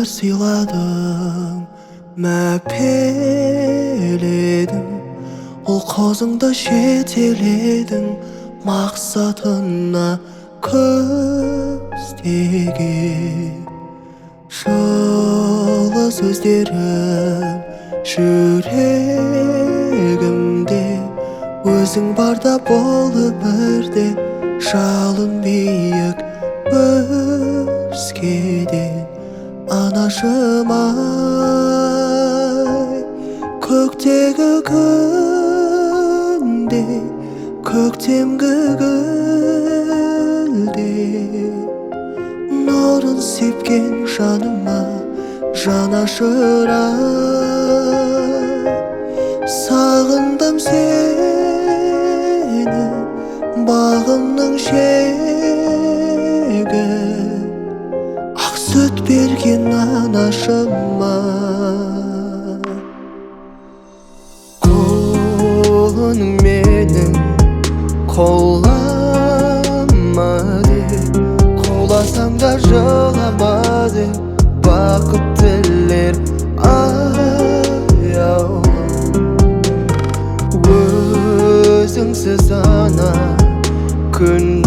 сыйладың, мәпеледің, ол қозыңды жетеледің, мақсатына көздеген. Жылы сөздерім жүрегімде, өзің барда бол өмірде, жалын биік өзгеден. Анашым ай, көктегі күндей, көктемгі гүлдей, нұрын сепкен жаныма жанашыр-ай. Сағындым сені, бағымның шегі, ақ сүт берген анашыма. Қолың менің қолама деп, қоласаң да жылама деп, бақыт тілер аяулым. Өзіңсіз ана күн